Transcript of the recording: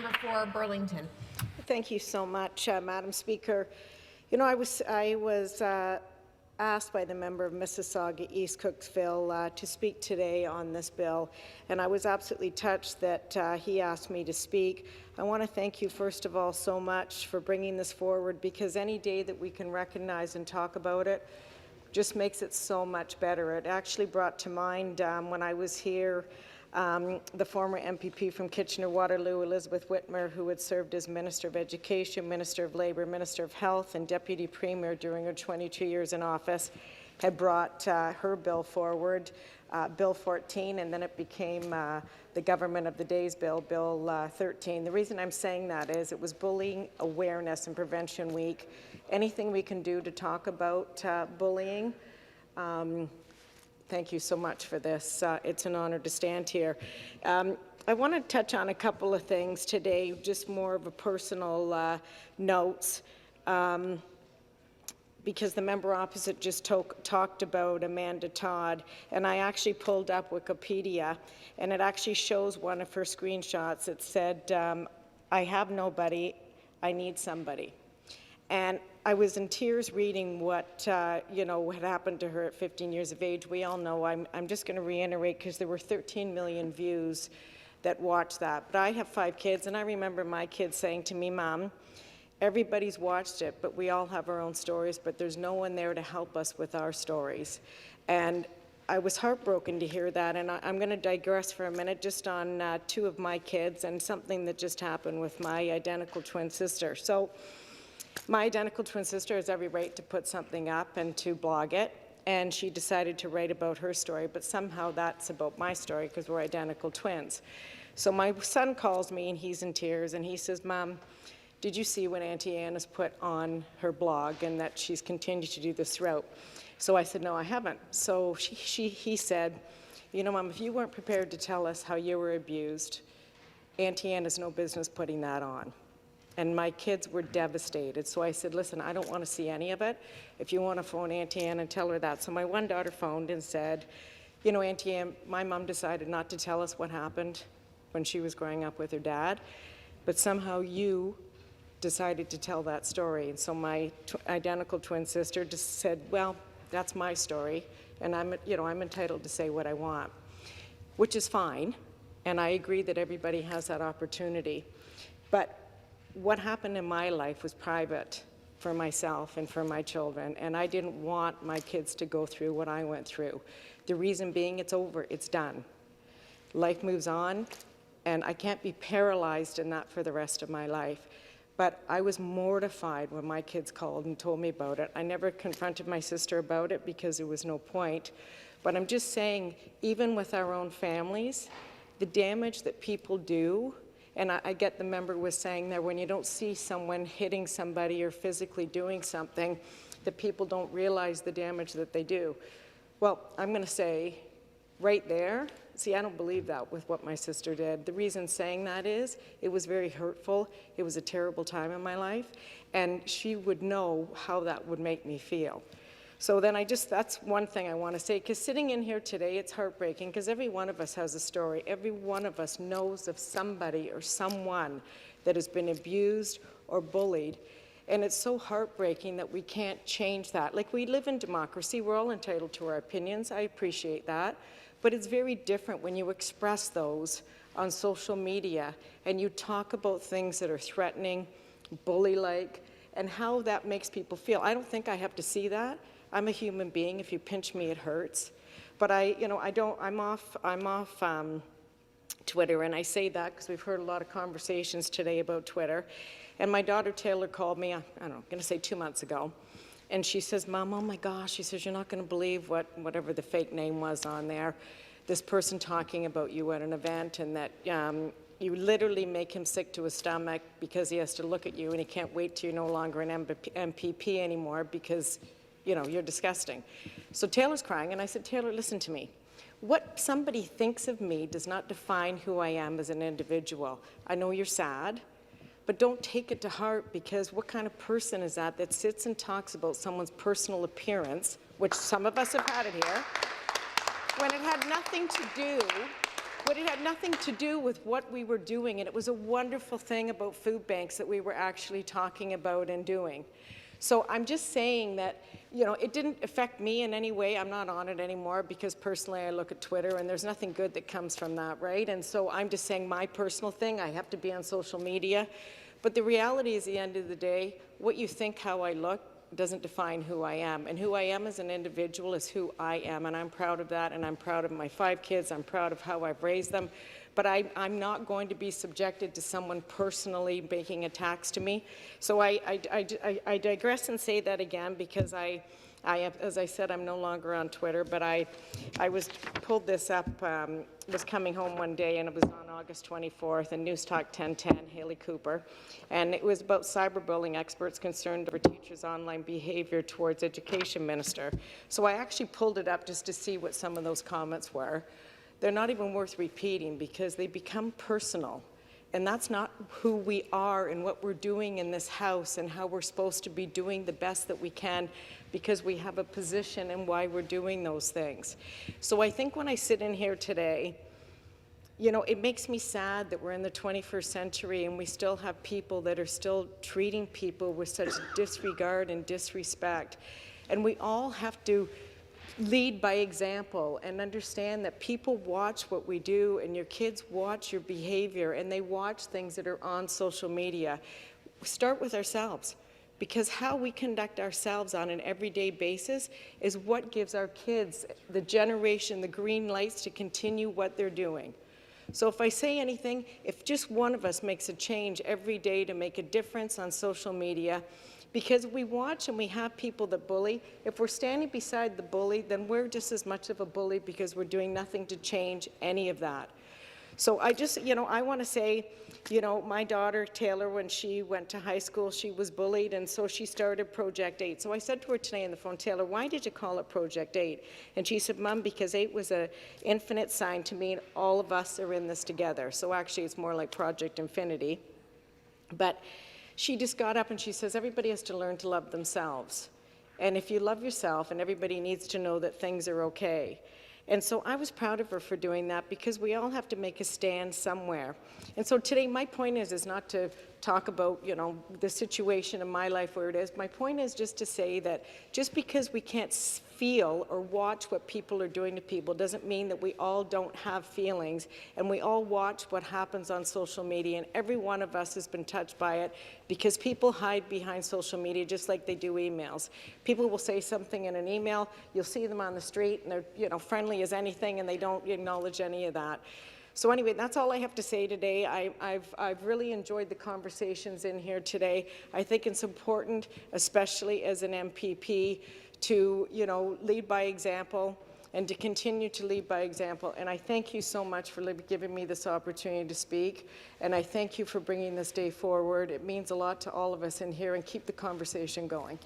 member for Burlington. Thank you so much, Madam Speaker. You know, I was asked by the member of Mississauga East Cooksville to speak today on this bill, and I was absolutely touched that he asked me to speak. I want to thank you, first of all, so much for bringing this forward, because any day that we can recognize and talk about it just makes it so much better. It actually brought to mind when I was here the former MPP from Kitchener-Waterloo, Elizabeth Whitmer, who had served as Minister of Education, Minister of Labour, Minister of Health, and Deputy Premier during her 22 years in office, had brought her bill forward, Bill 14, and then it became the Government of the Day's Bill, Bill 13. The reason I'm saying that is it was Bullying Awareness and Prevention Week. Anything we can do to talk about bullying, thank you so much for this. It's an honor to stand here. I want to touch on a couple of things today, just more of a personal notes, because the member opposite just talked about Amanda Todd, and I actually pulled up Wikipedia, and it actually shows one of her screenshots. It said, "I have nobody, I need somebody." And I was in tears reading what had happened to her at 15 years of age. We all know. I'm just going to reiterate, because there were 13 million views that watched that. But I have 5 kids, and I remember my kids saying to me, "Mom, everybody's watched it, but we all have our own stories, but there's no one there to help us with our stories." And I was heartbroken to hear that, and I'm going to digress for a minute just on 2 of my kids and something that just happened with my identical twin sister. So, my identical twin sister has every right to put something up and to blog it, and she decided to write about her story, but somehow that's about my story because we're identical twins. So my son calls me and he's in tears and he says, "Mom, did you see what Auntie Anne has put on her blog and that she's continued to do this throughout?" So I said, "No, I haven't." So he said, "You know, Mom, if you weren't prepared to tell us how you were abused, Auntie Anne has no business putting that on." And my kids were devastated. So I said, "Listen, I don't want to see any of it. If you want to phone Auntie Anne and tell her that." So my one daughter phoned and said, "You know, Auntie Anne, my mom decided not to tell us what happened when she was growing up with her dad, but somehow you decided to tell that story." And so my identical twin sister just said, "Well, that's my story, and I'm entitled to say what I want," which is fine. And I agree that everybody has that opportunity. But what happened in my life was private for myself and for my children, and I didn't want my kids to go through what I went through. The reason being, it's over, it's done. Life moves on, and I can't be paralyzed in that for the rest of my life. But I was mortified when my kids called and told me about it. I never confronted my sister about it because there was no point. But I'm just saying, even with our own families, the damage that people do. And I get the member was saying that when you don't see someone hitting somebody or physically doing something, that people don't realize the damage that they do. Well, I'm going to say right there, see, I don't believe that with what my sister did. The reason saying that is it was very hurtful. It was a terrible time in my life, and she would know how that would make me feel. So then that's one thing I want to say, because sitting in here today, it's heartbreaking, because every one of us has a story. Every one of us knows of somebody or someone that has been abused or bullied. And it's so heartbreaking that we can't change that. Like, we live in democracy. We're all entitled to our opinions. I appreciate that. But it's very different when you express those on social media and you talk about things that are threatening, bully-like, and how that makes people feel. I don't think I have to see that. I'm a human being. If you pinch me, it hurts. But I'm off Twitter, and I say that because we've heard a lot of conversations today about Twitter. And my daughter Taylor called me, I don't know, I'm going to say 2 months ago, and she says, "Mom, oh my gosh," she says, "you're not going to believe whatever the fake name was on there. This person talking about you at an event, and that you literally make him sick to his stomach because he has to look at you, and he can't wait till you're no longer an MPP anymore because you're disgusting." So Taylor's crying, and I said, "Taylor, listen to me. What somebody thinks of me does not define who I am as an individual. I know you're sad, but don't take it to heart, because what kind of person is that sits and talks about someone's personal appearance, which some of us have had it here, when it had nothing to do But it had nothing to do with what we were doing, and it was a wonderful thing about food banks that we were actually talking about and doing. So I'm just saying that, you know, it didn't affect me in any way. I'm not on it anymore because personally I look at Twitter and there's nothing good that comes from that, right? And so I'm just saying my personal thing, I have to be on social media. But the reality is, at the end of the day, what you think how I look doesn't define who I am. And who I am as an individual is who I am, and I'm proud of that, and I'm proud of my 5 kids. I'm proud of how I've raised them. But I'm not going to be subjected to someone personally making attacks to me. So I digress and say that again because as I said, I'm no longer on Twitter, but I pulled this up, was coming home one day, and it was on August 24th, and News Talk 1010, Haley Cooper, and it was about cyberbullying experts concerned over teachers' online behavior towards education minister. So I actually pulled it up just to see what some of those comments were. They're not even worth repeating because they become personal. And that's not who we are and what we're doing in this house and how we're supposed to be doing the best that we can because we have a position and why we're doing those things. So I think when I sit in here today, you know, it makes me sad that we're in the 21st century and we still have people that are still treating people with such disregard and disrespect. And we all have to lead by example and understand that people watch what we do and your kids watch your behavior and they watch things that are on social media. Start with ourselves, because how we conduct ourselves on an everyday basis is what gives our kids, the generation, the green lights to continue what they're doing. So if I say anything, if just one of us makes a change every day to make a difference on social media, because we watch and we have people that bully. If we're standing beside the bully, then we're just as much of a bully because we're doing nothing to change any of that. So I just, you know, I want to say, you know, my daughter, Taylor, when she went to high school, she was bullied, and so she started Project 8. So I said to her today on the phone, Taylor, why did you call it Project 8? And she said, Mom, because 8 was an infinite sign to mean all of us are in this together. So actually it's more like Project Infinity. But she just got up and she says, everybody has to learn to love themselves. And if you love yourself, and everybody needs to know that things are okay. And so I was proud of her for doing that because we all have to make a stand somewhere. And so today my point is not to talk about, you know, the situation in my life where it is. My point is just to say that just because we can't feel or watch what people are doing to people doesn't mean that we all don't have feelings, and we all watch what happens on social media, and every one of us has been touched by it because people hide behind social media just like they do emails. People will say something in an email, you'll see them on the street and they're, you know, friendly as anything, and they don't acknowledge any of that. So anyway, that's all I have to say today. I've really enjoyed the conversations in here today. I think it's important, especially as an MPP, to, you know, lead by example and to continue to lead by example. And I thank you so much for giving me this opportunity to speak. And I thank you for bringing this day forward. It means a lot to all of us in here, and keep the conversation going.